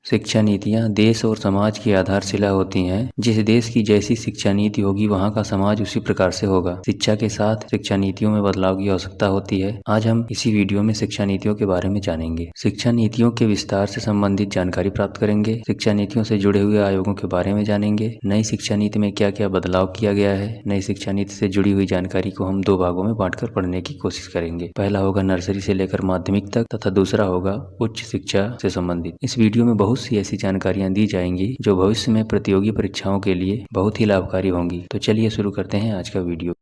शिक्षा नीतियाँ देश और समाज की आधारशिला होती हैं। जिस देश की जैसी शिक्षा नीति होगी वहाँ का समाज उसी प्रकार से होगा। शिक्षा के साथ शिक्षा नीतियों में बदलाव की आवश्यकता होती है। आज हम इसी वीडियो में शिक्षा नीतियों के बारे में जानेंगे। शिक्षा नीतियों के विस्तार से संबंधित जानकारी प्राप्त करेंगे। शिक्षा नीतियों से जुड़े हुए आयोगों के बारे में जानेंगे। नई शिक्षा नीति में क्या क्या बदलाव किया गया है। नई शिक्षा नीति से जुड़ी हुई जानकारी को हम 2 भागों में बांटकर पढ़ने की कोशिश करेंगे। पहला होगा नर्सरी से लेकर माध्यमिक तक तथा दूसरा होगा उच्च शिक्षा से संबंधित। इस वीडियो में बहुत सी ऐसी जानकारियां दी जाएंगी जो भविष्य में प्रतियोगी परीक्षाओं के लिए बहुत ही लाभकारी होंगी। तो चलिए शुरू करते हैं आज का वीडियो।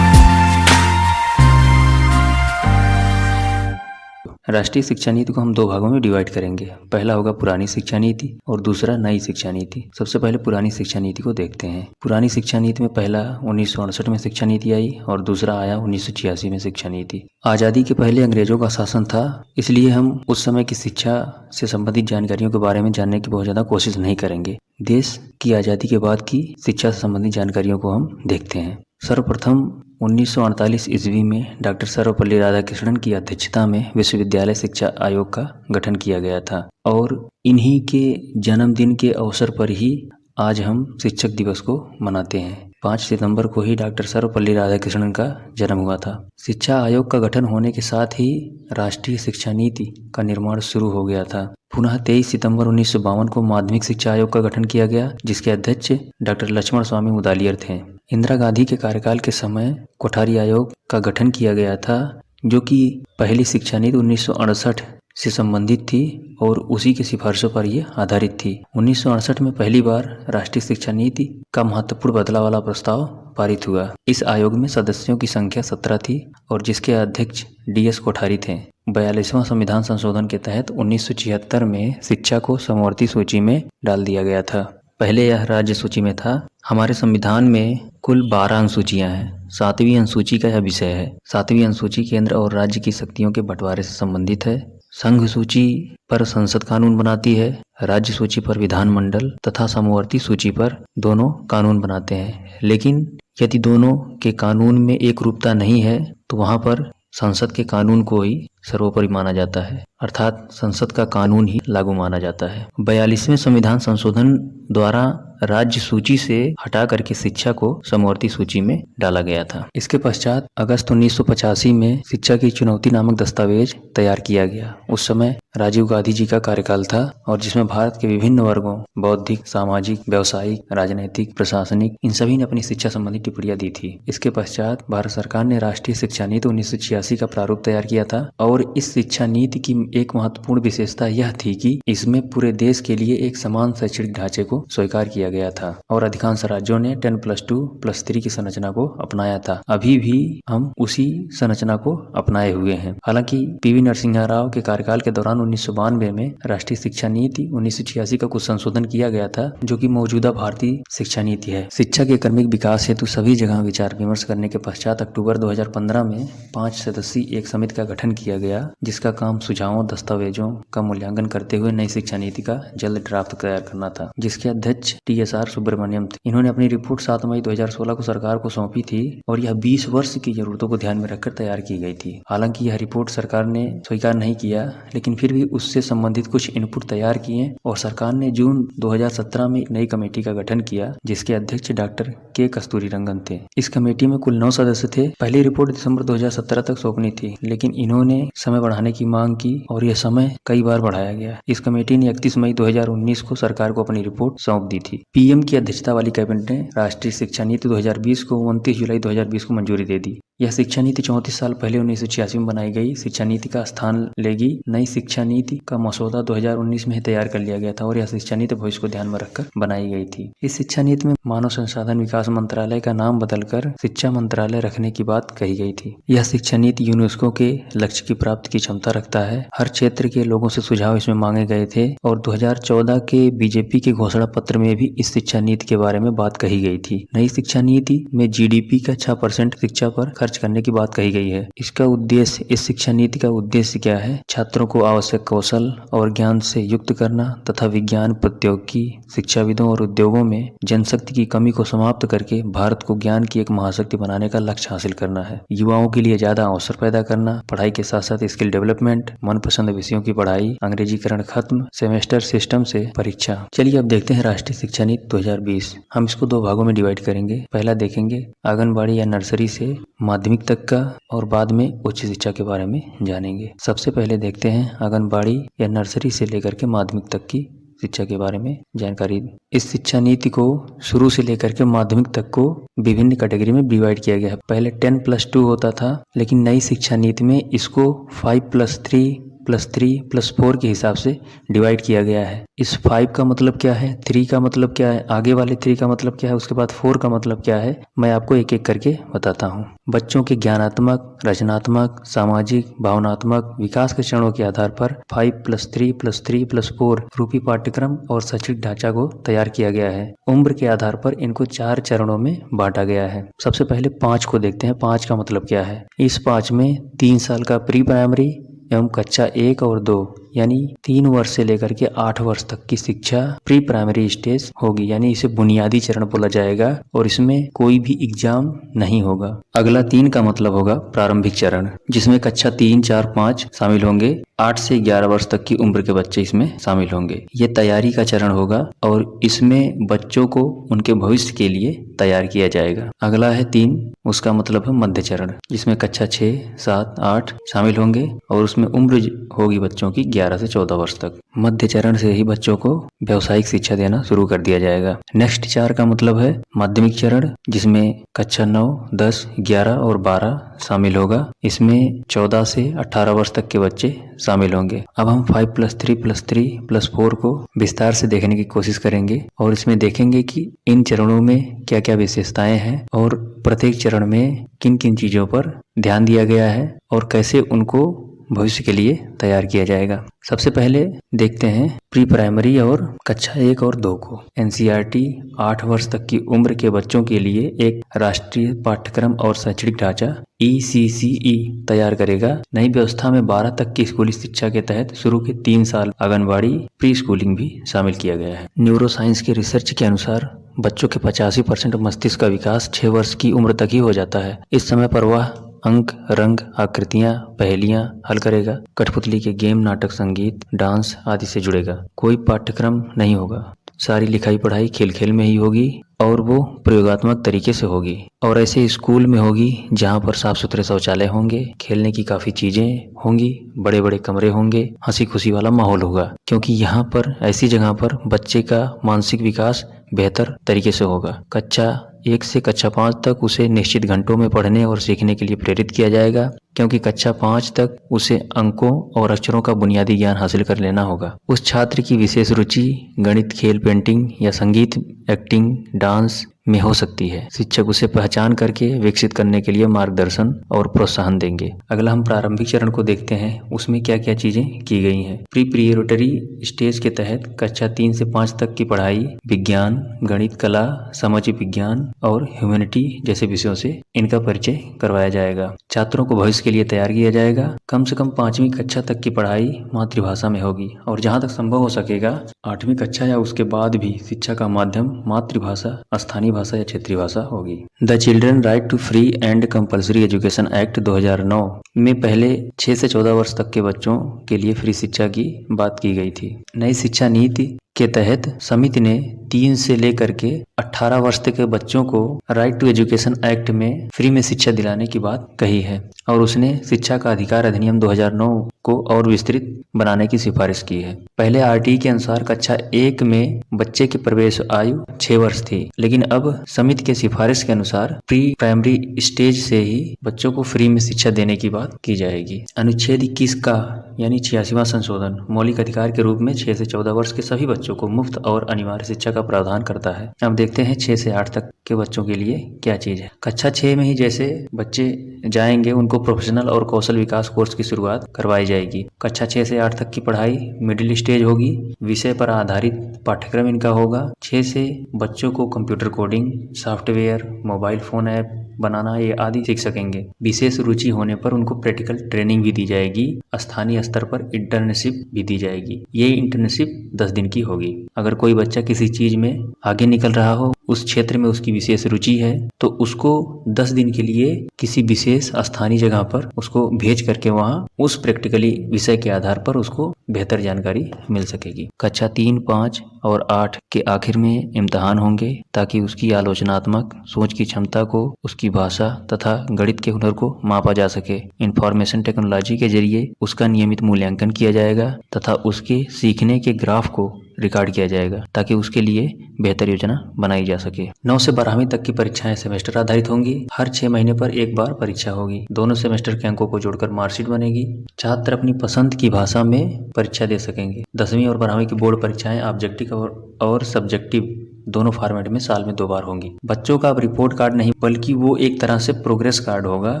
राष्ट्रीय शिक्षा नीति को हम 2 भागों में डिवाइड करेंगे। पहला होगा पुरानी शिक्षा नीति और दूसरा नई शिक्षा नीति। सबसे पहले पुरानी शिक्षा नीति को देखते हैं। पुरानी शिक्षा नीति में पहला 1968 में शिक्षा नीति आई और दूसरा आया 1986 में शिक्षा नीति। आज़ादी के पहले अंग्रेजों का शासन था, इसलिए हम उस समय की शिक्षा से संबंधित जानकारियों के बारे में जानने की बहुत ज़्यादा कोशिश नहीं करेंगे। देश की आज़ादी के बाद की शिक्षा से संबंधित जानकारियों को हम देखते हैं। सर्वप्रथम 1948 ईस्वी में डॉक्टर सर्वपल्ली राधाकृष्णन की अध्यक्षता में विश्वविद्यालय शिक्षा आयोग का गठन किया गया था और इन्हीं के जन्मदिन के अवसर पर ही आज हम शिक्षक दिवस को मनाते हैं। 5 सितंबर को ही डॉक्टर सर्वपल्ली राधाकृष्णन का जन्म हुआ था। शिक्षा आयोग का गठन होने के साथ ही राष्ट्रीय शिक्षा नीति का निर्माण शुरू हो गया था। पुनः 23 सितंबर 1952 को माध्यमिक शिक्षा आयोग का गठन किया गया, जिसके अध्यक्ष डॉक्टर लक्ष्मण स्वामी मुदालियर थे। इंदिरा गांधी के कार्यकाल के समय कोठारी आयोग का गठन किया गया था, जो कि पहली शिक्षा नीति 1968 से संबंधित थी और उसी की सिफारिशों पर यह आधारित थी। 1968 में पहली बार राष्ट्रीय शिक्षा नीति का महत्वपूर्ण बदलाव वाला प्रस्ताव पारित हुआ। इस आयोग में सदस्यों की संख्या 17 थी और जिसके अध्यक्ष DS कोठारी थे। 42वां संविधान संशोधन के तहत 1976 में शिक्षा को समवर्ती सूची में डाल दिया गया था। पहले यह राज्य सूची में था। हमारे संविधान में कुल 12 अनुसूचियां हैं। 7वीं अनुसूची का यह विषय है। 7वीं अनुसूची केंद्र और राज्य की शक्तियों के बंटवारे से संबंधित है। संघ सूची पर संसद कानून बनाती है, राज्य सूची पर विधानमंडल तथा समवर्ती सूची पर दोनों कानून बनाते हैं। लेकिन यदि दोनों के कानून में एक रूपता नहीं है तो वहां पर संसद के कानून को ही सर्वोपरि माना जाता है, अर्थात संसद का कानून ही लागू माना जाता है। 42वें संविधान संशोधन द्वारा राज्य सूची से हटा करके शिक्षा को समवर्ती सूची में डाला गया था। इसके पश्चात अगस्त 1985 में शिक्षा की चुनौती नामक दस्तावेज तैयार किया गया। उस समय राजीव गांधी जी का कार्यकाल था और जिसमें भारत के विभिन्न वर्गों, बौद्धिक, सामाजिक, व्यावसायिक, राजनैतिक, प्रशासनिक, इन सभी ने अपनी शिक्षा संबंधी टिप्पणियां दी थी। इसके पश्चात भारत सरकार ने राष्ट्रीय शिक्षा नीति 1986 का प्रारूप तैयार किया था और इस शिक्षा नीति की एक महत्वपूर्ण विशेषता यह थी कि इसमें पूरे देश के लिए एक समान शैक्षणिक ढांचे को स्वीकार किया गया था और अधिकांश राज्यों ने 10+2+3 की संरचना को अपनाया था। अभी भी हम उसी संरचना को अपनाए हुए हैं। हालांकि PV नरसिम्हा राव के कार्यकाल के दौरान 1992 में राष्ट्रीय शिक्षा नीति 1986 का कुछ संशोधन किया गया था, जो कि मौजूदा भारतीय शिक्षा नीति है। शिक्षा के क्रमिक विकास हेतु सभी जगह विचार विमर्श करने के पश्चात अक्टूबर 2015 में 5 सदस्यीय एक समिति का गठन किया गया, जिसका काम सुझावों, दस्तावेजों का मूल्यांकन करते हुए नई शिक्षा नीति का जल्द ड्राफ्ट तैयार करना था, जिसके अध्यक्ष TSR सुब्रमण्यम थे। इन्होंने अपनी रिपोर्ट 7 मई 2016 को सरकार को सौंपी थी और यह 20 वर्ष की जरूरतों को ध्यान में रखकर तैयार की गई थी। हालांकि यह रिपोर्ट सरकार ने स्वीकार नहीं किया, लेकिन फिर भी उससे संबंधित कुछ इनपुट तैयार किए और सरकार ने जून 2017 में एक नई कमेटी का गठन किया, जिसके अध्यक्ष डॉक्टर के कस्तूरीरंगन थे। इस कमेटी में कुल 9 सदस्य थे। पहली रिपोर्ट दिसंबर 2017 तक सौंपनी थी, लेकिन इन्होंने समय बढ़ाने की मांग की और यह समय कई बार बढ़ाया गया। इस कमेटी ने 31 मई 2019 को सरकार को अपनी रिपोर्ट सौंप दी थी। PM की अध्यक्षता वाली कैबिनेट ने राष्ट्रीय शिक्षा नीति 2020 को 29 जुलाई 2020 को मंजूरी दे दी। यह शिक्षा नीति 34 साल पहले 1986 में बनाई गई शिक्षा नीति का स्थान लेगी। नई शिक्षा नीति का मसौदा 2019 में ही तैयार कर लिया गया था और यह शिक्षा नीति भविष्य को ध्यान में रखकर बनाई गई थी। इस शिक्षा नीति में मानव संसाधन विकास मंत्रालय का नाम बदलकर शिक्षा मंत्रालय रखने की बात कही गई थी। यह शिक्षा नीति यूनेस्को के लक्ष्य की प्राप्ति की क्षमता रखता है। हर क्षेत्र के लोगों से सुझाव इसमें मांगे गए थे और 2014 के BJP के घोषणा पत्र में भी इस शिक्षा नीति के बारे में बात कही गई थी। नई शिक्षा नीति में GDP का 6% शिक्षा पर खर्च खर्च करने की बात कही गई है। इसका उद्देश्य, इस शिक्षा नीति का उद्देश्य क्या है? छात्रों को आवश्यक कौशल और ज्ञान से युक्त करना तथा विज्ञान, प्रौद्योगिकी, शिक्षाविदों और उद्योगों में जनशक्ति की कमी को समाप्त करके भारत को ज्ञान की एक महाशक्ति बनाने का लक्ष्य हासिल करना है। युवाओं के लिए ज्यादा अवसर पैदा करना, पढ़ाई के साथ साथ स्किल डेवलपमेंट, मनपसंद विषयों की पढ़ाई, अंग्रेजीकरण खत्म, सेमेस्टर सिस्टम से परीक्षा। चलिए अब देखते हैं राष्ट्रीय शिक्षा नीति 2020। हम इसको 2 भागों में डिवाइड करेंगे। पहला देखेंगे आंगनबाड़ी या नर्सरी से माध्यमिक तक का, और बाद में उच्च शिक्षा के बारे में जानेंगे। सबसे पहले देखते हैं आंगनबाड़ी या नर्सरी से लेकर के माध्यमिक तक की शिक्षा के बारे में जानकारी। इस शिक्षा नीति को शुरू से लेकर के माध्यमिक तक को विभिन्न कैटेगरी में डिवाइड किया गया है। पहले 10+2 होता था, लेकिन नई शिक्षा नीति में इसको 5+3+3+4 के हिसाब से डिवाइड किया गया है। इस 5 का मतलब क्या है, 3 का मतलब क्या है, आगे वाले 3 का मतलब क्या है, उसके बाद 4 का मतलब क्या है, मैं आपको एक एक करके बताता हूँ। बच्चों के ज्ञानात्मक, रचनात्मक, सामाजिक, भावनात्मक विकास के चरणों के आधार पर 5+3+3+4 रूपी पाठ्यक्रम और शैक्षिक ढांचा को तैयार किया गया है। उम्र के आधार पर इनको 4 चरणों में बांटा गया है। सबसे पहले 5 को देखते हैं। 5 का मतलब क्या है? इस 5 में 3 साल का प्री प्राइमरी एवं कक्षा 1 और 2 यानी 3 वर्ष से लेकर के 8 वर्ष तक की शिक्षा प्री प्राइमरी स्टेज होगी, यानी इसे बुनियादी चरण बोला जाएगा और इसमें कोई भी एग्जाम नहीं होगा। अगला 3 का मतलब होगा प्रारंभिक चरण, जिसमें कक्षा 3, 4, 5 शामिल होंगे। 8 से 11 वर्ष तक की उम्र के बच्चे इसमें शामिल होंगे। ये तैयारी का चरण होगा और इसमें बच्चों को उनके भविष्य के लिए तैयार किया जाएगा। अगला है 3, उसका मतलब है मध्य चरण, जिसमें कक्षा 6, 7, 8 शामिल होंगे और उसमें उम्र होगी बच्चों की 11 से 14 वर्ष तक। मध्य चरण से ही बच्चों को व्यावसायिक शिक्षा देना शुरू कर दिया जाएगा। नेक्स्ट 4 का मतलब है माध्यमिक चरण, जिसमें कक्षा 9, 10, 11 और 12 शामिल होगा। इसमें 14 से 18 वर्ष तक के बच्चे शामिल होंगे। अब हम 5+3+3+4 को विस्तार से देखने की कोशिश करेंगे और इसमें देखेंगे कि इन चरणों में क्या क्या विशेषताएं हैं और प्रत्येक चरण में किन किन चीजों पर ध्यान दिया गया है और कैसे उनको भविष्य के लिए तैयार किया जाएगा। सबसे पहले देखते हैं प्री प्राइमरी और कक्षा 1 और 2 को। एनसीईआरटी 8 वर्ष तक की उम्र के बच्चों के लिए एक राष्ट्रीय पाठ्यक्रम और शैक्षणिक ढांचा ECCE तैयार करेगा। नई व्यवस्था में 12 तक की स्कूली शिक्षा के तहत शुरू के 3 साल आंगनबाड़ी प्री स्कूलिंग भी शामिल किया गया है। न्यूरो साइंस के रिसर्च के अनुसार बच्चों के 85% मस्तिष्क का विकास 6 वर्ष की उम्र तक ही हो जाता है। इस समय पर वह अंक, रंग, आकृतियां, पहेलियां हल करेगा। कठपुतली के गेम, नाटक, संगीत, डांस आदि से जुड़ेगा। कोई पाठ्यक्रम नहीं होगा। सारी लिखाई पढ़ाई खेल खेल में ही होगी और वो प्रयोगात्मक तरीके से होगी और ऐसे स्कूल में होगी जहाँ पर साफ सुथरे शौचालय होंगे, खेलने की काफी चीजें होंगी, बड़े बड़े कमरे होंगे, हंसी खुशी वाला माहौल होगा, क्योंकि यहाँ पर ऐसी जगह पर बच्चे का मानसिक विकास बेहतर तरीके से होगा। कक्षा 1 से कक्षा 5 तक उसे निश्चित घंटों में पढ़ने और सीखने के लिए प्रेरित किया जाएगा, क्योंकि कक्षा 5 तक उसे अंकों और अक्षरों का बुनियादी ज्ञान हासिल कर लेना होगा। उस छात्र की विशेष रुचि गणित, खेल, पेंटिंग या संगीत, एक्टिंग, डांस में हो सकती है। शिक्षक उसे पहचान करके विकसित करने के लिए मार्गदर्शन और प्रोत्साहन देंगे। अगला हम प्रारंभिक चरण को देखते हैं, उसमें क्या क्या चीजें की गई हैं। प्री प्रिपरेटरी स्टेज के तहत कक्षा 3 से 5 तक की पढ़ाई विज्ञान, गणित, कला, सामाजिक विज्ञान और ह्यूमैनिटी जैसे विषयों से इनका परिचय करवाया जाएगा। छात्रों को भविष्य के लिए तैयार किया जाएगा। कम से कम 5वीं कक्षा तक की पढ़ाई मातृभाषा में होगी और जहाँ तक संभव हो सकेगा 8वीं कक्षा या उसके बाद भी शिक्षा का माध्यम मातृभाषा, स्थानीय भाषा या क्षेत्रीय भाषा होगी। The children right to free and compulsory education act 2009 में पहले 6 से 14 वर्ष तक के बच्चों के लिए फ्री शिक्षा की बात की गई थी। नई शिक्षा नीति के तहत समिति ने 3 से लेकर के 18 वर्ष तक के बच्चों को राइट टू एजुकेशन एक्ट में फ्री में शिक्षा दिलाने की बात कही है और उसने शिक्षा का अधिकार अधिनियम 2009 को और विस्तृत बनाने की सिफारिश की है। पहले आरटीई के अनुसार कक्षा 1 में बच्चे की प्रवेश आयु 6 वर्ष थी, लेकिन अब समिति के सिफारिश के अनुसार प्री प्राइमरी स्टेज से ही बच्चों को फ्री में शिक्षा देने की बात की जाएगी। अनुच्छेद 21 का यानी 86वां संशोधन मौलिक अधिकार के रूप में 6 से 14 वर्ष के सभी बच्चों को मुफ्त और अनिवार्य शिक्षा का प्रावधान करता है। अब देखते हैं 6 से 8 तक के बच्चों के लिए क्या चीज है। कक्षा 6 में ही जैसे बच्चे जाएंगे उनको प्रोफेशनल और कौशल विकास कोर्स की शुरुआत करवाई जाएगी। कक्षा 6 से 8 तक की पढ़ाई मिडिल स्टेज होगी, विषय पर आधारित पाठ्यक्रम इनका होगा। 6 से बच्चों को computer coding, software, mobile phone app, बनाना ये आदि सीख सकेंगे। विशेष रुचि होने पर उनको प्रैक्टिकल ट्रेनिंग भी दी जाएगी। स्थानीय स्तर पर इंटर्नशिप भी दी जाएगी। ये इंटर्नशिप 10 दिन की होगी। अगर कोई बच्चा किसी चीज में आगे निकल रहा हो, उस क्षेत्र में उसकी विशेष रुचि है, तो उसको 10 दिन के लिए किसी विशेष स्थानीय जगह पर उसको भेज करके वहाँ उस प्रैक्टिकली विषय के आधार पर उसको बेहतर जानकारी मिल सकेगी। कक्षा 3, 5 और 8 के आखिर में इम्तिहान होंगे ताकि उसकी आलोचनात्मक सोच की क्षमता को, उसकी भाषा तथा गणित के हुनर को मापा जा सके। इंफॉर्मेशन टेक्नोलॉजी के जरिए उसका नियमित मूल्यांकन किया जाएगा तथा उसके सीखने के ग्राफ को रिकॉर्ड किया जाएगा ताकि उसके लिए बेहतर योजना बनाई जा सके। 9 से 12वीं तक की परीक्षाएं सेमेस्टर आधारित होंगी। हर 6 महीने पर एक बार परीक्षा होगी। दोनों सेमेस्टर के अंकों को जोड़कर मार्कशीट बनेगी। छात्र अपनी पसंद की भाषा में परीक्षा दे सकेंगे। 10वीं और 12वीं की बोर्ड परीक्षाएं ऑब्जेक्टिव और सब्जेक्टिव दोनों फॉर्मेट में साल में 2 बार होंगी। बच्चों का अब रिपोर्ट कार्ड नहीं बल्कि वो एक तरह से प्रोग्रेस कार्ड होगा।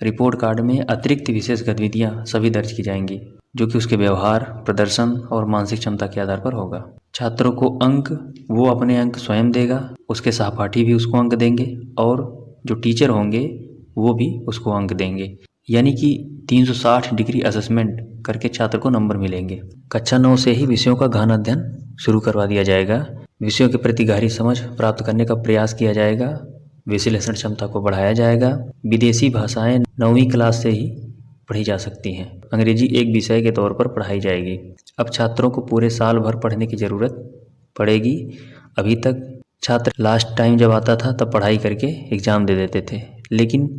रिपोर्ट कार्ड में अतिरिक्त विशेष गतिविधियां सभी दर्ज की जाएंगी जो कि उसके व्यवहार, प्रदर्शन और मानसिक क्षमता के आधार पर होगा। छात्रों को अंक वो अपने अंक स्वयं देगा, उसके सहपाठी भी उसको अंक देंगे और जो टीचर होंगे वो भी उसको अंक देंगे। यानी कि 360 डिग्री असेसमेंट करके छात्र को नंबर मिलेंगे। कक्षा 9 से ही विषयों का गहन अध्ययन शुरू करवा दिया जाएगा। विषयों के प्रति गहरी समझ प्राप्त करने का प्रयास किया जाएगा। विश्लेषण क्षमता को बढ़ाया जाएगा। विदेशी भाषाएं 9वीं क्लास से ही पढ़ी जा सकती हैं। अंग्रेजी एक विषय के तौर पर पढ़ाई जाएगी। अब छात्रों को पूरे साल भर पढ़ने की ज़रूरत पड़ेगी। अभी तक छात्र लास्ट टाइम जब आता था तब पढ़ाई करके एग्ज़ाम दे देते थे, लेकिन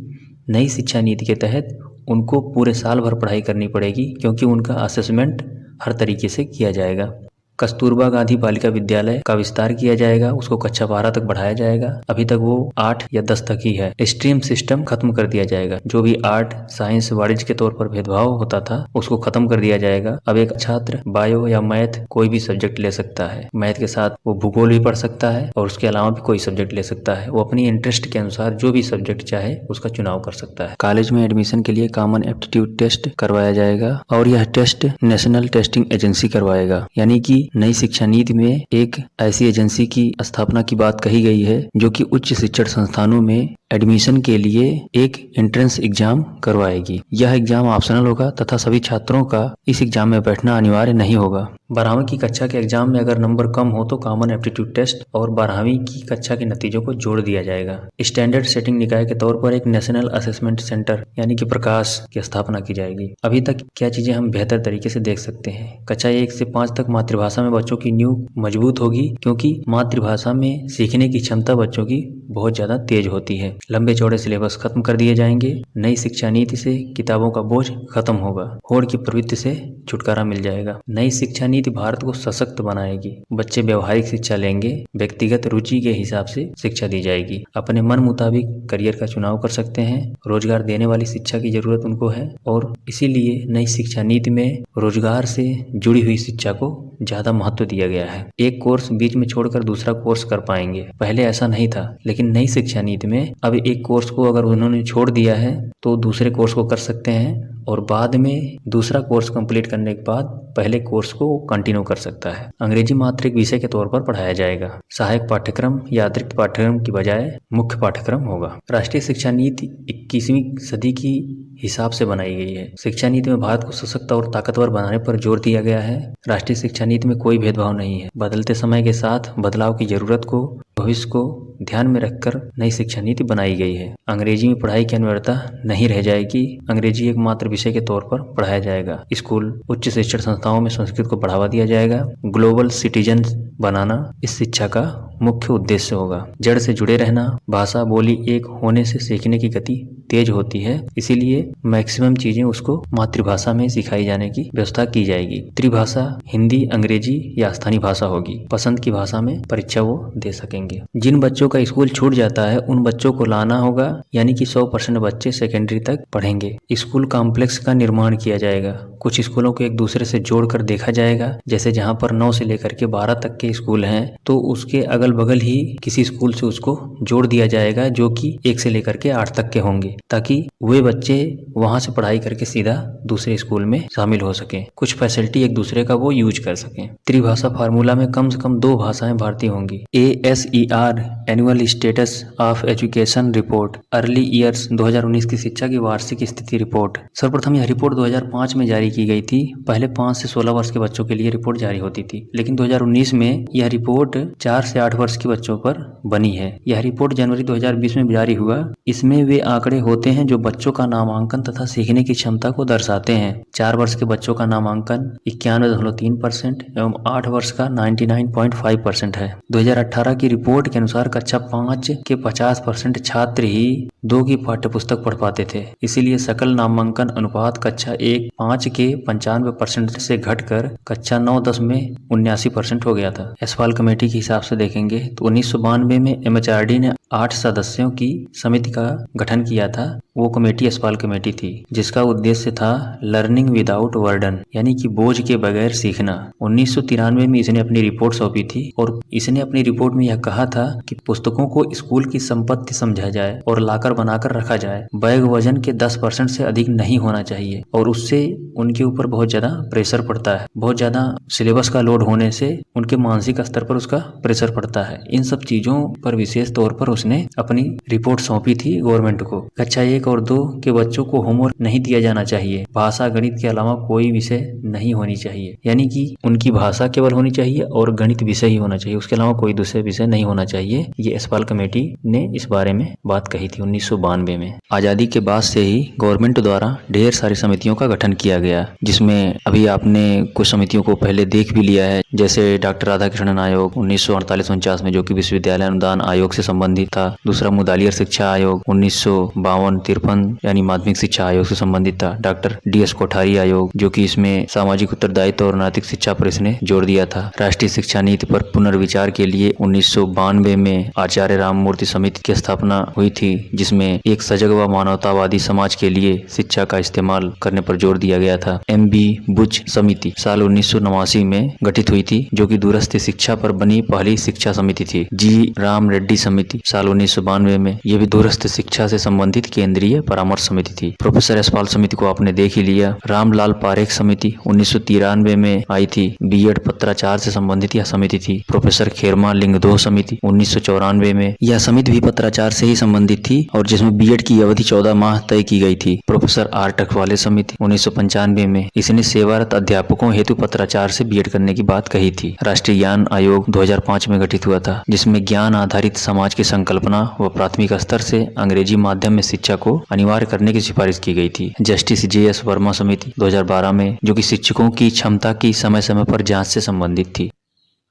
नई शिक्षा नीति के तहत उनको पूरे साल भर पढ़ाई करनी पड़ेगी क्योंकि उनका असेसमेंट हर तरीके से किया जाएगा। कस्तूरबा गांधी बालिका विद्यालय का विस्तार किया जाएगा, उसको कक्षा 12 तक बढ़ाया जाएगा। अभी तक वो 8 या 10 तक ही है। स्ट्रीम सिस्टम खत्म कर दिया जाएगा। जो भी आर्ट, साइंस, वाणिज्य के तौर पर भेदभाव होता था उसको खत्म कर दिया जाएगा। अब एक छात्र बायो या मैथ कोई भी सब्जेक्ट ले सकता है। मैथ के साथ वो भूगोल भी पढ़ सकता है और उसके अलावा भी कोई सब्जेक्ट ले सकता है। वो अपनी इंटरेस्ट के अनुसार जो भी सब्जेक्ट चाहे उसका चुनाव कर सकता है। कॉलेज में एडमिशन के लिए कॉमन एप्टीट्यूड टेस्ट करवाया जाएगा और यह टेस्ट नेशनल टेस्टिंग एजेंसी करवाएगा। यानी कि नई शिक्षा नीति में एक ऐसी एजेंसी की स्थापना की बात कही गई है जो कि उच्च शिक्षण संस्थानों में एडमिशन के लिए एक एंट्रेंस एग्जाम करवाएगी। यह एग्जाम ऑप्शनल होगा तथा सभी छात्रों का इस एग्जाम में बैठना अनिवार्य नहीं होगा। 12वीं की कक्षा के एग्जाम में अगर नंबर कम हो तो कॉमन एप्टीट्यूड टेस्ट और 12वीं की कक्षा के नतीजों को जोड़ दिया जाएगा। स्टैंडर्ड सेटिंग निकाय के तौर पर एक नेशनल असेसमेंट सेंटर यानी कि प्रकाश की स्थापना की जाएगी। अभी तक क्या चीजें हम बेहतर तरीके से देख सकते हैं। कक्षा 1 से 5 तक मातृभाषा में बच्चों की नींव मजबूत होगी क्योंकि मातृभाषा में सीखने की क्षमता बच्चों की बहुत ज्यादा तेज होती है। लंबे चौड़े सिलेबस खत्म कर दिए जाएंगे। नई शिक्षा नीति से किताबों का बोझ खत्म होगा। होड़ की प्रवृत्ति से छुटकारा मिल जाएगा। नई शिक्षा नीति भारत को सशक्त बनाएगी। बच्चे व्यवहारिक शिक्षा लेंगे। व्यक्तिगत रुचि के हिसाब से शिक्षा दी जाएगी। अपने मन मुताबिक करियर का चुनाव कर सकते हैं। रोजगार देने वाली शिक्षा की जरूरत उनको है और इसीलिए नई शिक्षा नीति में रोजगार से जुड़ी हुई शिक्षा को ज्यादा महत्व दिया गया है। एक कोर्स बीच में छोड़कर दूसरा कोर्स कर पाएंगे। पहले ऐसा नहीं था, लेकिन नई शिक्षा नीति में अब एक कोर्स को अगर उन्होंने छोड़ दिया है तो दूसरे कोर्स को कर सकते हैं और बाद में दूसरा कोर्स कंप्लीट करने के बाद पहले कोर्स को कंटिन्यू कर सकता है। अंग्रेजी मात्र एक विषय के तौर पर पढ़ाया जाएगा। सहायक पाठ्यक्रम या अतिरिक्त पाठ्यक्रम की बजाय मुख्य पाठ्यक्रम होगा। राष्ट्रीय शिक्षा नीति 21वीं सदी की हिसाब से बनाई गई है। शिक्षा नीति में भारत को सशक्त और ताकतवर बनाने पर जोर दिया गया है। राष्ट्रीय शिक्षा नीति में कोई भेदभाव नहीं है। बदलते समय के साथ बदलाव की जरूरत को, भविष्य को ध्यान में रखकर नई शिक्षा नीति बनाई गई है। अंग्रेजी में पढ़ाई की अनिवार्यता नहीं रह जाएगी। अंग्रेजी एकमात्र विषय के तौर पर पढ़ाया जाएगा। स्कूल, उच्च शिक्षण संस्थाओं में संस्कृत को बढ़ावा दिया जाएगा। ग्लोबल सिटीजन बनाना इस शिक्षा का मुख्य उद्देश्य होगा। जड़ से जुड़े रहना, भाषा बोली एक होने से सीखने की गति तेज होती है, इसीलिए मैक्सिमम चीजें उसको मातृभाषा में सिखाई जाने की व्यवस्था की जाएगी। त्रिभाषा हिंदी, अंग्रेजी या स्थानीय भाषा होगी। पसंद की भाषा में परीक्षा वो दे सकेंगे। जिन बच्चों का स्कूल छूट जाता है उन बच्चों को लाना होगा, यानी कि 100% बच्चे सेकेंडरी तक पढ़ेंगे। स्कूल कॉम्प्लेक्स का निर्माण किया जाएगा। कुछ स्कूलों को एक दूसरे से जोड़कर देखा जाएगा। जैसे जहाँ पर 9 से लेकर के 12 तक के स्कूल हैं तो उसके अगल बगल ही किसी स्कूल से उसको जोड़ दिया जाएगा जो कि 1 से लेकर के 8 तक के होंगे, ताकि वे बच्चे वहां से पढ़ाई करके सीधा दूसरे स्कूल में शामिल हो सके, कुछ फैसिलिटी एक दूसरे का वो यूज कर सकें। त्रिभाषा फार्मूला में कम से कम 2 भाषाएं भारतीय होंगी। ASER annual status of education report early years 2019 की शिक्षा की वार्षिक स्थिति रिपोर्ट। सर्वप्रथम यह रिपोर्ट 2005 में जारी की गई थी। पहले 5 से 16 वर्ष के बच्चों के लिए रिपोर्ट जारी होती थी, लेकिन 2019 में यह रिपोर्ट 4 से 8 वर्ष के बच्चों पर बनी है। यह रिपोर्ट जनवरी 2020 में जारी हुआ। इसमें वे आंकड़े होते हैं जो बच्चों का नामांकन तथा सीखने की क्षमता को दर्शाते हैं। 4 वर्ष के बच्चों का नामांकन 91.3% एवं 8 वर्ष का 99.5% है। 2018 की रिपोर्ट के अनुसार कक्षा 5 के 50% छात्र ही 2 की पाठ्यपुस्तक पढ़ पाते थे। इसीलिए सकल नामांकन अनुपात कक्षा 1-5 के 95% से घटकर कक्षा 9-10 में 79% हो गया था। यशपाल कमेटी के हिसाब से देखेंगे तो 1992 में MHRD ने 8 सदस्यों की समिति का गठन किया था। वो कमेटी यशपाल कमेटी थी, जिसका उद्देश्य था लर्निंग विदाउट वर्डन, यानी कि बोझ के बगैर सीखना। 1993 में इसने अपनी रिपोर्ट सौंपी थी और इसने अपनी रिपोर्ट में यह कहा था कि पुस्तकों को स्कूल की संपत्ति समझा जाए और लाकर बनाकर रखा जाए। बैग वजन के 10% से अधिक नहीं होना चाहिए और उससे उनके ऊपर बहुत ज्यादा प्रेशर पड़ता है। बहुत ज्यादा सिलेबस का लोड होने से उनके मानसिक स्तर पर उसका प्रेशर पड़ता है। इन सब चीजों पर विशेष तौर पर उसने अपनी रिपोर्ट सौंपी थी गवर्नमेंट को। कक्षा 1 और 2 के बच्चों को होमवर्क नहीं दिया जाना चाहिए। भाषा गणित के अलावा कोई विषय नहीं होनी चाहिए, यानी कि उनकी भाषा केवल होनी चाहिए और गणित विषय ही होना चाहिए, उसके अलावा कोई दूसरे विषय नहीं होना चाहिए। ये यशपाल कमेटी ने इस बारे में बात कही थी 1992 में। आजादी के बाद से ही गवर्नमेंट द्वारा ढेर सारी समितियों का गठन किया गया, जिसमें अभी आपने कुछ समितियों को पहले देख भी लिया है, जैसे डॉक्टर राधाकृष्णन आयोग 1948-49 में, जो कि विश्वविद्यालय अनुदान आयोग से संबंधित था। दूसरा मुदालियर शिक्षा आयोग 1952-53 यानी माध्यमिक शिक्षा आयोग से संबंधित था। डॉक्टर DS कोठारी आयोग, जो कि इसमें सामाजिक उत्तरदायित्व और नैतिक शिक्षा पर इसने जोर दिया था। राष्ट्रीय शिक्षा नीति पर पुनर्विचार के लिए 1992 में आचार्य राममूर्ति समिति की स्थापना हुई थी, जिसमें एक सजग व मानवतावादी समाज के लिए शिक्षा का इस्तेमाल करने पर जोर दिया गया था। MB बुच समिति साल 1989 में गठित हुई थी, जो कि दूरस्थ शिक्षा पर बनी पहली शिक्षा समिति थी। G राम रेड्डी समिति साल 1992 में, यह भी दूरस्थ शिक्षा से संबंधित केंद्रीय परामर्श समिति थी। प्रोफेसर यशपाल समिति को आपने देख ही लिया। रामलाल पारेख समिति 1993 में आई थी। B.Ed पत्राचार से संबंधित यह समिति थी। प्रोफेसर खेरमा लिंगदोह समिति 1994 में, यह समिति भी पत्राचार से ही संबंधित थी और जिसमें B.Ed की अवधि 14 माह तय की गई थी। प्रोफेसर R टकवाले समिति 1995 में, इसने सेवारत अध्यापकों हेतु पत्राचार से B.Ed करने की बात कही थी। राष्ट्रीय ज्ञान आयोग 2005 में गठित हुआ था, जिसमें ज्ञान आधारित समाज की संकल्पना व प्राथमिक स्तर से अंग्रेजी माध्यम में शिक्षा को अनिवार्य करने की सिफारिश की गई थी। जस्टिस JS वर्मा समिति 2012 में, जो कि शिक्षकों की क्षमता की समय समय पर जांच से संबंधित थी।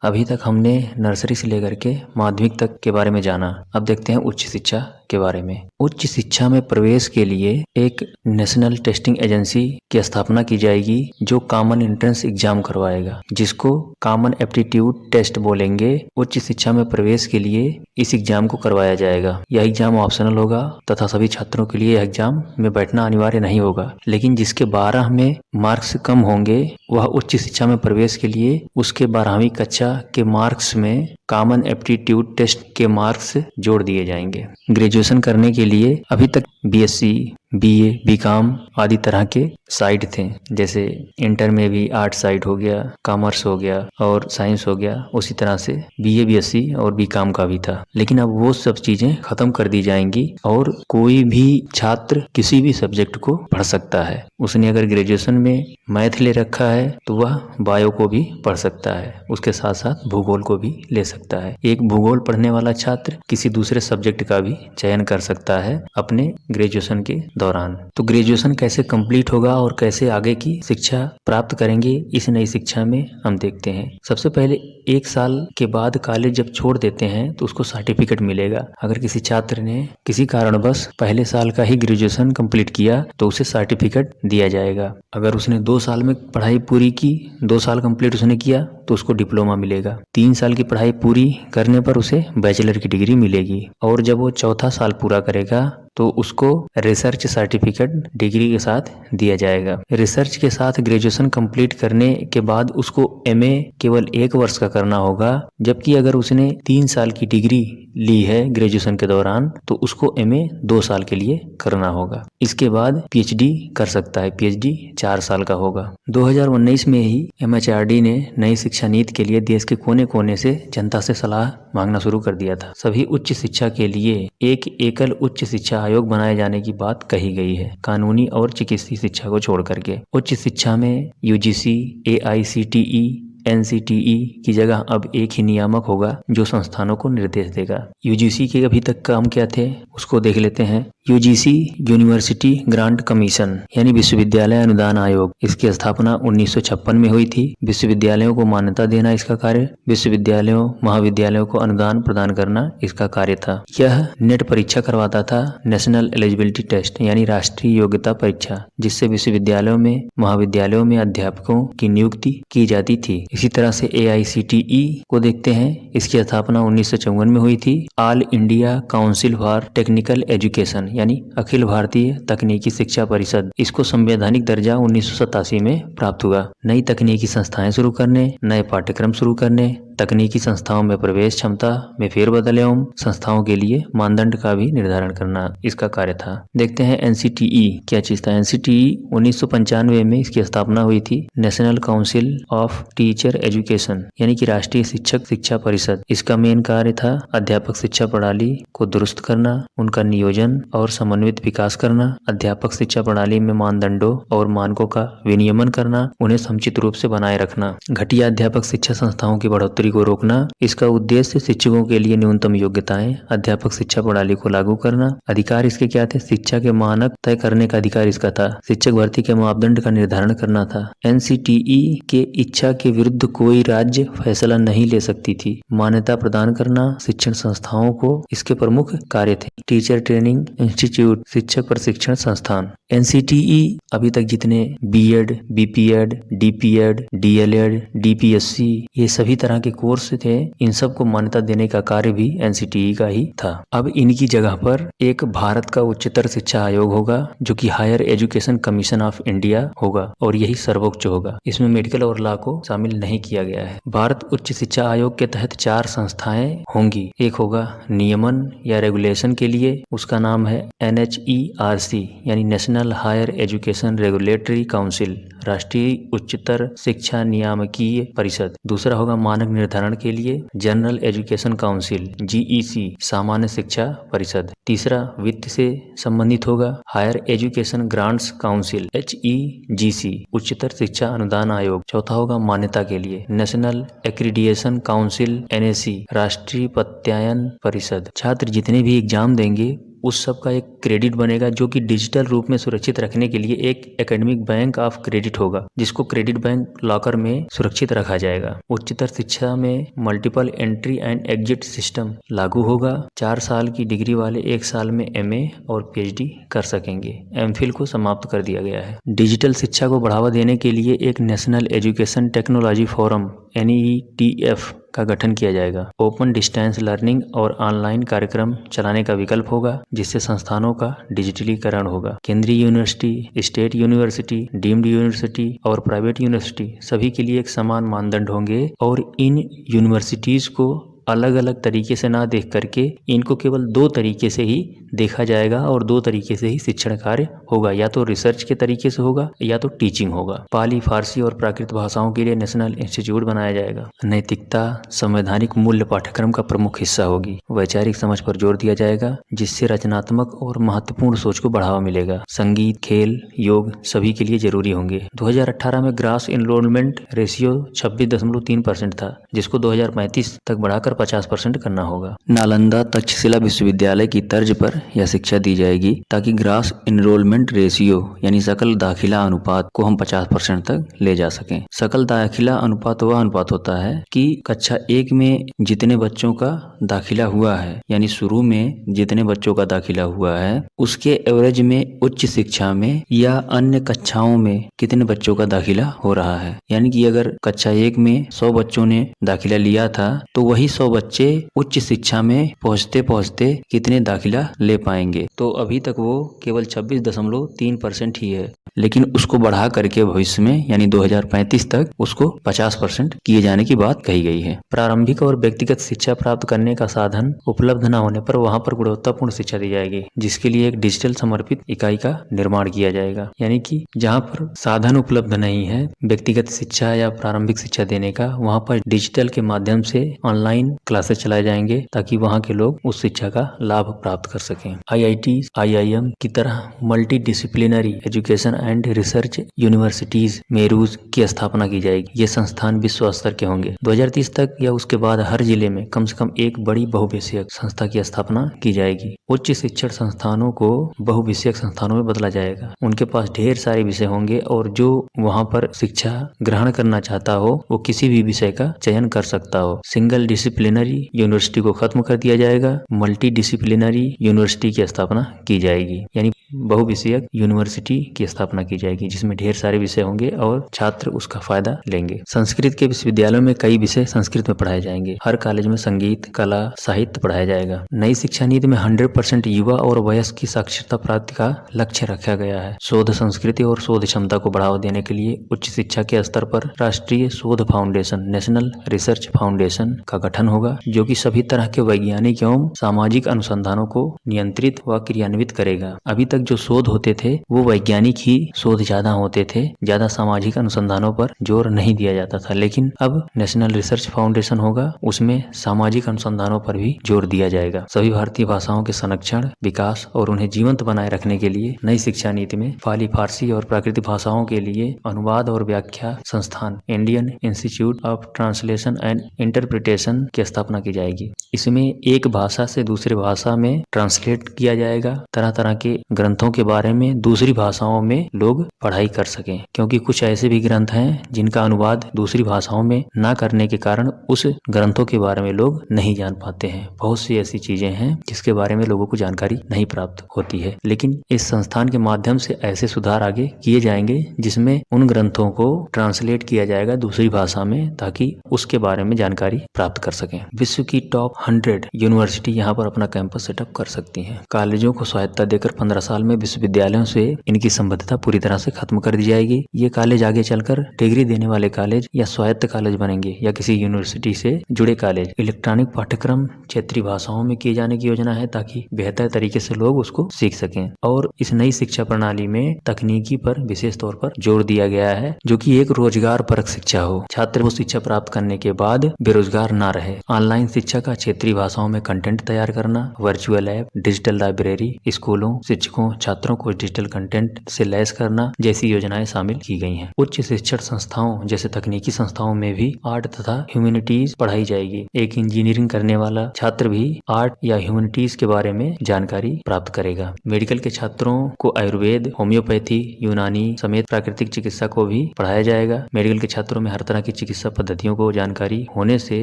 अभी तक हमने नर्सरी से लेकर के माध्यमिक तक के बारे में जाना। अब देखते हैं उच्च शिक्षा के बारे में। उच्च शिक्षा में प्रवेश के लिए एक नेशनल टेस्टिंग एजेंसी की स्थापना की जाएगी, जो कॉमन एंट्रेंस एग्जाम करवाएगा, जिसको कॉमन एप्टीट्यूड टेस्ट बोलेंगे। उच्च शिक्षा में प्रवेश के लिए इस एग्जाम को करवाया जाएगा। यह एग्जाम ऑप्शनल होगा तथा सभी छात्रों के लिए यह एग्जाम में बैठना अनिवार्य नहीं होगा, लेकिन जिसके 12 में मार्क्स कम होंगे वह उच्च शिक्षा में प्रवेश के लिए उसके 12वीं कक्षा के मार्क्स में कॉमन एप्टीट्यूड टेस्ट के मार्क्स जोड़ दिए जाएंगे। ग्रेजुएशन करने के लिए अभी तक BSc, BA, BCom आदि तरह के साइड थे, जैसे इंटर में भी आर्ट साइड हो गया, कॉमर्स हो गया और साइंस हो गया, उसी तरह से BA, BSc और BCom का भी था। लेकिन अब वो सब चीजें खत्म कर दी जाएंगी और कोई भी छात्र किसी भी सब्जेक्ट को पढ़ सकता है। उसने अगर ग्रेजुएशन में मैथ ले रखा है तो वह बायो को भी पढ़ सकता है, उसके साथ साथ भूगोल को भी ले सकता है। एक भूगोल पढ़ने वाला छात्र किसी दूसरे सब्जेक्ट का भी चयन कर सकता है अपने ग्रेजुएशन के दौरान। तो ग्रेजुएशन कैसे कंप्लीट होगा और कैसे आगे की शिक्षा प्राप्त करेंगे, इस नई शिक्षा में हम देखते हैं। सबसे पहले 1 साल के बाद कॉलेज जब छोड़ देते हैं तो उसको सर्टिफिकेट मिलेगा। अगर किसी छात्र ने किसी कारणवश पहले साल का ही ग्रेजुएशन कंप्लीट किया तो उसे सर्टिफिकेट दिया जाएगा। अगर उसने 2 साल में पढ़ाई पूरी की, 2 साल कंप्लीट उसने किया, तो उसको डिप्लोमा मिलेगा। 3 साल की पढ़ाई पूरी करने पर उसे बैचलर की डिग्री मिलेगी और जब वो चौथा साल पूरा करेगा तो उसको रिसर्च सर्टिफिकेट डिग्री के साथ दिया जाएगा। रिसर्च के साथ ग्रेजुएशन कंप्लीट करने के बाद उसको एमए केवल 1 वर्ष का करना होगा, जबकि अगर उसने 3 साल की डिग्री ली है ग्रेजुएशन के दौरान तो उसको एमए 2 साल के लिए करना होगा। इसके बाद पीएचडी कर सकता है। पीएचडी 4 साल का होगा। 2019 में ही एमएचआरडी ने नई शिक्षा नीति के लिए देश के कोने कोने से जनता से सलाह मांगना शुरू कर दिया था। सभी उच्च शिक्षा के लिए एक एकल उच्च शिक्षा आयोग बनाए जाने की बात कही गई है, कानूनी और चिकित्सीय शिक्षा को छोड़ करके। उच्च शिक्षा में यूजीसी, एआईसीटीई, एनसीटीई की जगह अब एक ही नियामक होगा जो संस्थानों को निर्देश देगा। यूजीसी के अभी तक काम क्या थे उसको देख लेते हैं। यूजीसी यूनिवर्सिटी ग्रांट कमीशन यानी विश्वविद्यालय अनुदान आयोग, इसकी स्थापना 1956 में हुई थी। विश्वविद्यालयों को मान्यता देना इसका कार्य, विश्वविद्यालयों महाविद्यालयों को अनुदान प्रदान करना इसका कार्य था। यह नेट परीक्षा करवाता था, नेशनल एलिजिबिलिटी टेस्ट यानी राष्ट्रीय योग्यता परीक्षा, जिससे विश्वविद्यालयों में महाविद्यालयों में अध्यापकों की नियुक्ति की जाती थी। इसी तरह से एआईसीटीई को देखते हैं। इसकी स्थापना 1954 में हुई थी। All India council for technical education यानी अखिल भारतीय तकनीकी शिक्षा परिषद, इसको संवैधानिक दर्जा 1987 में प्राप्त हुआ। नई तकनीकी संस्थाएं शुरू करने, नए पाठ्यक्रम शुरू करने, तकनीकी संस्थाओं में प्रवेश क्षमता में फेरबदल एवं संस्थाओं के लिए मानदंड का भी निर्धारण करना इसका कार्य था। देखते हैं एनसीटीई क्या चीज था। एनसीटीई 1995 में इसकी स्थापना हुई थी। National council of teacher education यानी कि राष्ट्रीय शिक्षक शिक्षा परिषद। इसका मेन कार्य था अध्यापक शिक्षा प्रणाली को दुरुस्त करना, उनका नियोजन और समन्वित विकास करना, अध्यापक शिक्षा प्रणाली में मानदंडों और मानकों का विनियमन करना, उन्हें समुचित रूप से बनाए रखना, घटिया अध्यापक शिक्षा संस्थाओं की बढ़ोतरी को रोकना। इसका उद्देश्य शिक्षकों के लिए न्यूनतम योग्यताएं, अध्यापक शिक्षा प्रणाली को लागू करना। अधिकार इसके क्या थे? शिक्षा के मानक तय करने का अधिकार इसका था। शिक्षक भर्ती के मापदंड का निर्धारण करना था। एनसीटीई के इच्छा के विरुद्ध कोई राज्य फैसला नहीं ले सकती थी। मान्यता प्रदान करना शिक्षण संस्थाओं को इसके प्रमुख कार्य थे। टीचर ट्रेनिंग इंस्टीट्यूट, शिक्षक प्रशिक्षण संस्थान। एनसीटीई अभी तक जितने BEd, BPEd, DPEd, DElEd, DPSC ये सभी तरह के कोर्स थे, इन सब को मान्यता देने का कार्य भी एनसीटीई का ही था। अब इनकी जगह पर एक भारत का उच्चतर शिक्षा आयोग होगा जो कि higher education commission of India होगा और यही सर्वोच्च होगा। इसमें मेडिकल और लॉ को शामिल नहीं किया गया है। भारत उच्च शिक्षा आयोग के तहत 4 संस्थाएं होंगी। एक होगा नियमन या रेगुलेशन के लिए, उसका नाम है एनएचईआरसी यानी national higher education regulatory council, राष्ट्रीय उच्चतर शिक्षा नियामकीय परिषद। दूसरा होगा मानक निर्धारण के लिए जनरल एजुकेशन काउंसिल जीईसी, सामान्य शिक्षा परिषद। तीसरा वित्त से संबंधित होगा higher education grants council HEGC, उच्चतर शिक्षा अनुदान आयोग। चौथा होगा मान्यता के लिए नेशनल एक्रीडिएशन काउंसिल NAC, राष्ट्रीय प्रत्यायन परिषद। छात्र जितने भी एग्जाम देंगे उस सब का एक क्रेडिट बनेगा जो कि डिजिटल रूप में सुरक्षित रखने के लिए एक एकेडमिक बैंक ऑफ क्रेडिट होगा, जिसको क्रेडिट बैंक लॉकर में सुरक्षित रखा जाएगा। उच्चतर शिक्षा में multiple entry and exit system लागू होगा। 4 साल की डिग्री वाले 1 साल में MA और PhD कर सकेंगे। MPhil को समाप्त कर दिया गया है। डिजिटल शिक्षा को बढ़ावा देने के लिए एक national education technology forum NETF का गठन किया जाएगा। ओपन डिस्टेंस लर्निंग और ऑनलाइन कार्यक्रम चलाने का विकल्प होगा, जिससे संस्थानों का डिजिटलीकरण होगा। केंद्रीय university, state university, deemed university और प्राइवेट यूनिवर्सिटी सभी के लिए एक समान मानदंड होंगे और इन यूनिवर्सिटीज को अलग अलग तरीके से ना देख करके इनको केवल 2 तरीके से ही देखा जाएगा और 2 तरीके से ही शिक्षण कार्य होगा, या तो रिसर्च के तरीके से होगा या तो टीचिंग होगा। पाली, फारसी और प्राकृत भाषाओं के लिए नेशनल इंस्टीट्यूट बनाया जाएगा। नैतिकता संवैधानिक मूल्य पाठ्यक्रम का प्रमुख हिस्सा होगी। वैचारिक समझ पर जोर दिया जाएगा, जिससे रचनात्मक और महत्वपूर्ण सोच को बढ़ावा मिलेगा। संगीत, खेल, योग सभी के लिए जरूरी होंगे। 2018 में ग्रास एनरोलमेंट रेशियो 26.3% था, जिसको 2035 तक बढ़ाकर बढ़ाकर 50% करना होगा। नालंदा तक्षशिला विश्वविद्यालय की तर्ज पर यह शिक्षा दी जाएगी ताकि ग्रास इनरोलमेंट रेशियो यानी सकल दाखिला अनुपात को हम 50% तक ले जा सकें। सकल दाखिला अनुपात वह अनुपात होता है कि कक्षा 1 में जितने बच्चों का दाखिला हुआ है, यानी शुरू में जितने बच्चों का दाखिला हुआ है उसके एवरेज में उच्च शिक्षा में या अन्य कक्षाओं में कितने बच्चों का दाखिला हो रहा है। यानी कि अगर कक्षा 1 में 100 बच्चों ने दाखिला लिया था तो वही 100 बच्चे उच्च शिक्षा में पहुंचते पहुंचते कितने दाखिला ले पाएंगे। तो अभी तक वो केवल 26.3% ही है, लेकिन उसको बढ़ा करके भविष्य में यानी 2035 तक उसको 50% किए जाने की बात कही गई है। प्रारंभिक और व्यक्तिगत शिक्षा प्राप्त करने का साधन उपलब्ध न होने पर वहां पर गुणवत्तापूर्ण शिक्षा दी जाएगी, जिसके लिए एक डिजिटल समर्पित इकाई का निर्माण किया जाएगा। यानी कि जहां पर साधन उपलब्ध नहीं है व्यक्तिगत शिक्षा या प्रारंभिक शिक्षा देने का, वहां पर डिजिटल के माध्यम से ऑनलाइन क्लासेस चलाए जाएंगे ताकि वहां के लोग उस शिक्षा का लाभ प्राप्त कर सकें। IIT, IIM की तरह multidisciplinary education and research universities MERUs की स्थापना की जाएगी। ये संस्थान विश्व स्तर के होंगे। 2030 तक या उसके बाद हर जिले में कम से कम एक बड़ी बहुविषयक संस्था की स्थापना की जाएगी। उच्च शिक्षण संस्थानों को बहुविषयक संस्थानों में बदला जाएगा। उनके पास ढेर सारे विषय होंगे और जो वहां पर शिक्षा ग्रहण करना चाहता हो वो किसी भी विषय का चयन कर सकता हो। सिंगल डिसिप्लिनरी यूनिवर्सिटी को खत्म कर दिया जाएगा, मल्टी डिसिप्लिनरी यूनिवर्सिटी की स्थापना की जाएगी। यानी बहुविषयक यूनिवर्सिटी की स्थापना की जाएगी जिसमें ढेर सारे विषय होंगे और छात्र उसका फायदा लेंगे। संस्कृत के विश्वविद्यालयों में कई विषय संस्कृत में पढ़ाए जाएंगे। हर कॉलेज में संगीत, कला, साहित्य पढ़ाया जाएगा। नई शिक्षा नीति में 100% युवा और वयस्क की साक्षरता प्राप्ति का लक्ष्य रखा गया है। शोध संस्कृति और शोध क्षमता को बढ़ावा देने के लिए उच्च शिक्षा के स्तर पर राष्ट्रीय शोध फाउंडेशन, नेशनल रिसर्च फाउंडेशन का गठन होगा, जो कि सभी तरह के वैज्ञानिक एवं सामाजिक अनुसंधानों को नियंत्रित व क्रियान्वित करेगा। अभी तक जो शोध होते थे वो वैज्ञानिक ही शोध ज्यादा होते थे, ज्यादा सामाजिक अनुसंधानों पर जोर नहीं दिया जाता था। लेकिन अब नेशनल रिसर्च फाउंडेशन होगा, उसमें सामाजिक अनुसंधानों पर भी जोर दिया जाएगा। सभी भारतीय भाषाओं के संरक्षण, विकास और उन्हें जीवंत बनाए रखने के लिए नई शिक्षा नीति में पाली, फारसी और प्राकृतिक भाषाओं के लिए अनुवाद और व्याख्या संस्थान, Indian institute of translation and interpretation की स्थापना की जाएगी। इसमें एक भाषा से दूसरी भाषा में ट्रांसलेट किया जाएगा। तरह तरह के ग्रंथों के बारे में दूसरी भाषाओं में लोग पढ़ाई कर सकें, क्योंकि कुछ ऐसे भी ग्रंथ हैं जिनका अनुवाद दूसरी भाषाओं में ना करने के कारण उस ग्रंथों के बारे में लोग नहीं जान पाते हैं। बहुत सी ऐसी चीजें हैं जिसके बारे में लोगों को जानकारी नहीं प्राप्त होती है। लेकिन इस संस्थान के माध्यम से ऐसे सुधार आगे किए जाएंगे जिसमें उन ग्रंथों को ट्रांसलेट किया जाएगा दूसरी भाषा में, ताकि उसके बारे में जानकारी प्राप्त कर सकें। विश्व की टॉप 100 यूनिवर्सिटी यहाँ पर अपना कैंपस सेटअप कर सकती हैं। कॉलेजों को स्वायत्तता देकर 15 साल में विश्वविद्यालयों से इनकी संबद्धता पूरी तरह से खत्म कर दी जाएगी। ये कॉलेज आगे चलकर डिग्री देने वाले कॉलेज या स्वायत्त कॉलेज बनेंगे या किसी यूनिवर्सिटी से जुड़े कॉलेज। इलेक्ट्रॉनिक पाठ्यक्रम क्षेत्रीय भाषाओं में किए जाने की योजना है ताकि बेहतर तरीके से लोग उसको सीख सकें। और इस नई शिक्षा प्रणाली में तकनीकी पर विशेष तौर पर जोर दिया गया है, जो कि एक रोजगार परक शिक्षा हो। छात्र वो शिक्षा प्राप्त करने के बाद बेरोजगार ना रहे। ऑनलाइन शिक्षा का क्षेत्रीय भाषाओं में कंटेंट तैयार करना, वर्चुअल ऐप, डिजिटल लाइब्रेरी, स्कूलों, शिक्षकों, छात्रों को डिजिटल कंटेंट से लैस करना जैसी योजनाएं शामिल की गई हैं। उच्च शिक्षण संस्थाओं जैसे तकनीकी संस्थाओं में भी आर्ट तथा ह्यूमैनिटीज पढ़ाई जाएगी। एक इंजीनियरिंग करने वाला छात्र भी आर्ट या ह्यूमैनिटीज के बारे में जानकारी प्राप्त करेगा। मेडिकल के छात्रों को आयुर्वेद, होम्योपैथी, यूनानी समेत प्राकृतिक चिकित्सा को भी पढ़ाया जाएगा। मेडिकल के छात्रों में हर तरह की चिकित्सा पद्धतियों को जानकारी होने से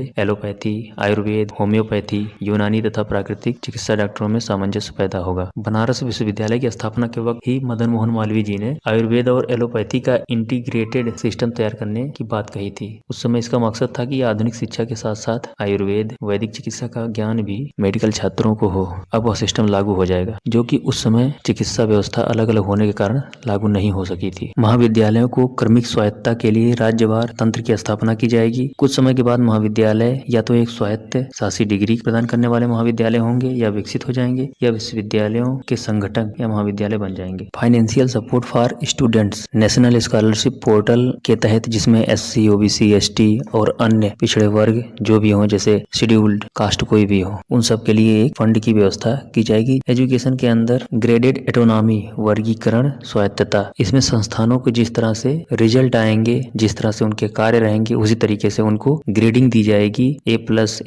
एलोपैथी, आयुर्वेद, होम्योपैथी, यूनानी तथा प्राकृतिक चिकित्सा डॉक्टरों में सामंजस्य पैदा होगा। बनारस विश्वविद्यालय की स्थापना के वक्त ही मदन मोहन मालवीय जी ने आयुर्वेद और एलोपैथी का इंटीग्रेटेड सिस्टम तैयार करने की बात कही थी। उस समय इसका मकसद था कि आधुनिक शिक्षा के साथ साथ आयुर्वेद, वैदिक चिकित्सा का ज्ञान भी मेडिकल छात्रों को हो। अब वह सिस्टम लागू हो जाएगा, जो कि उस समय चिकित्सा व्यवस्था अलग अलग होने के कारण लागू नहीं हो सकी थी। महाविद्यालयों को क्रमिक स्वायत्तता के लिए राज्यवार तंत्र की स्थापना की जाएगी। कुछ समय के बाद महाविद्यालय या तो एक स्वायत्त शासी डिग्री प्रदान करने वाले महाविद्यालय होंगे या विकसित हो जाएंगे, या विश्वविद्यालयों के संगठन या महाविद्यालय बन जाएंगे। Financial support for students, national scholarship portal के तहत, जिसमें SC, OBC, ST और अन्य पिछड़े वर्ग जो भी हों, जैसे शेड्यूल्ड कास्ट कोई भी हो, उन सब के लिए एक फंड की व्यवस्था की जाएगी। एजुकेशन के अंदर ग्रेडेड एटोनॉमी, वर्गीकरण, स्वायत्तता, इसमें संस्थानों को जिस तरह से रिजल्ट आएंगे, जिस तरह से उनके कार्य रहेंगे, उसी तरीके से उनको ग्रेडिंग दी जाएगी, A+,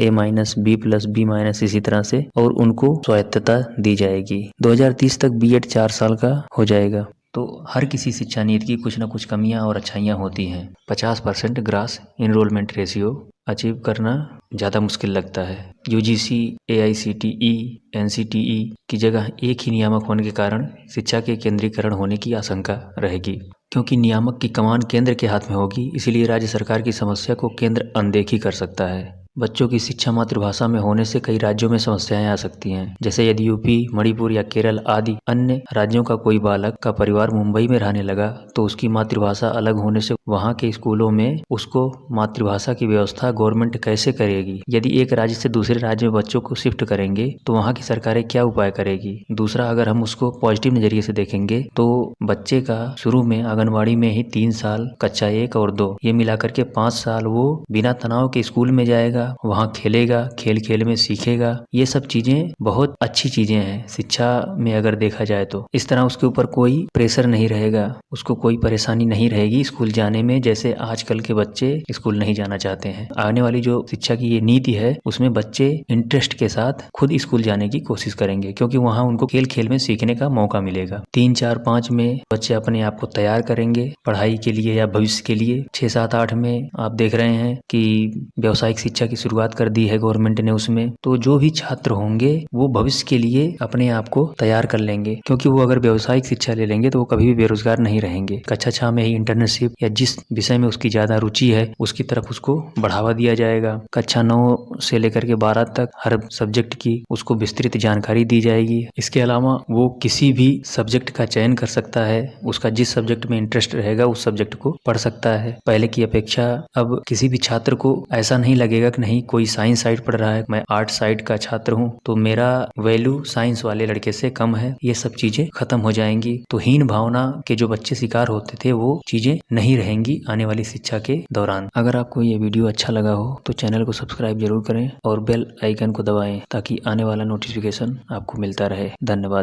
A-, B+, B-, इसी तरह से, और उनको स्वायत्तता दी जाएगी। 2030 तक B.Ed 4 साल का हो जाएगा। तो हर किसी शिक्षा नीति की कुछ न कुछ कमियां और अच्छाइयां होती हैं। 50% ग्रास इनरोलमेंट रेशियो अचीव करना ज़्यादा मुश्किल लगता है। UGC, AICTE, NCTE की जगह एक ही नियामक होने के कारण शिक्षा के केंद्रीकरण होने की आशंका रहेगी। क्योंकि नियामक की कमान केंद्र के हाथ में होगी, इसीलिए राज्य सरकार की समस्या को केंद्र अनदेखी कर सकता है। बच्चों की शिक्षा मातृभाषा में होने से कई राज्यों में समस्याएं आ सकती हैं। जैसे यदि यूपी, मणिपुर या केरल आदि अन्य राज्यों का कोई बालक का परिवार मुंबई में रहने लगा, तो उसकी मातृभाषा अलग होने से वहाँ के स्कूलों में उसको मातृभाषा की व्यवस्था गवर्नमेंट कैसे करेगी? यदि एक राज्य से दूसरे राज्य में बच्चों को शिफ्ट करेंगे तो वहाँ की सरकारें क्या उपाय करेगी? दूसरा, अगर हम उसको पॉजिटिव नजरिए से देखेंगे तो बच्चे का शुरू में आंगनबाड़ी में ही 3 साल, कक्षा 1 और 2 ये मिलाकर के 5 साल वो बिना तनाव के स्कूल में जाएगा, वहाँ खेलेगा, खेल खेल में सीखेगा। ये सब चीजें बहुत अच्छी चीजें हैं शिक्षा में अगर देखा जाए तो। इस तरह उसके ऊपर कोई प्रेशर नहीं रहेगा, उसको कोई परेशानी नहीं रहेगी स्कूल जाने में, जैसे आजकल के बच्चे स्कूल नहीं जाना चाहते हैं। आने वाली जो शिक्षा की ये नीति है उसमें बच्चे इंटरेस्ट के साथ खुद स्कूल जाने की कोशिश करेंगे, क्योंकि वहाँ उनको खेल खेल में सीखने का मौका मिलेगा। 3, 4, 5 में बच्चे अपने आप को तैयार करेंगे पढ़ाई के लिए या भविष्य के लिए। 6, 7, 8 में आप देख रहे हैं कि व्यावसायिक शिक्षा की शुरुआत कर दी है गवर्नमेंट ने उसमें। तो जो भी छात्र होंगे वो भविष्य के लिए अपने आप को तैयार कर लेंगे, क्योंकि वो अगर व्यावसायिक शिक्षा ले लेंगे तो वो कभी भी बेरोजगार नहीं रहेंगे। कक्षा 6 में ही इंटर्नशिप या जिस विषय में उसकी ज्यादा रुचि है उसकी तरफ उसको बढ़ावा दिया जाएगा। कक्षा 9 से लेकर के 12 तक हर सब्जेक्ट की उसको विस्तृत जानकारी दी जाएगी। इसके अलावा वो किसी भी सब्जेक्ट का चयन कर सकता है, उसका जिस सब्जेक्ट में इंटरेस्ट रहेगा उस सब्जेक्ट को पढ़ सकता है। पहले की अपेक्षा अब किसी भी छात्र को ऐसा नहीं लगेगा कि नहीं कोई साइंस साइड पढ़ रहा है, मैं आर्ट साइड का छात्र हूँ तो मेरा वैल्यू साइंस वाले लड़के से कम है। ये सब चीजें खत्म हो जाएंगी। तो हीन भावना के जो बच्चे शिकार होते थे वो चीजें नहीं रहेंगी आने वाली शिक्षा के दौरान। अगर आपको ये वीडियो अच्छा लगा हो तो चैनल को सब्सक्राइब जरूर करें और बेल आइकन को दबाएं ताकि आने वाला नोटिफिकेशन आपको मिलता रहे। धन्यवाद।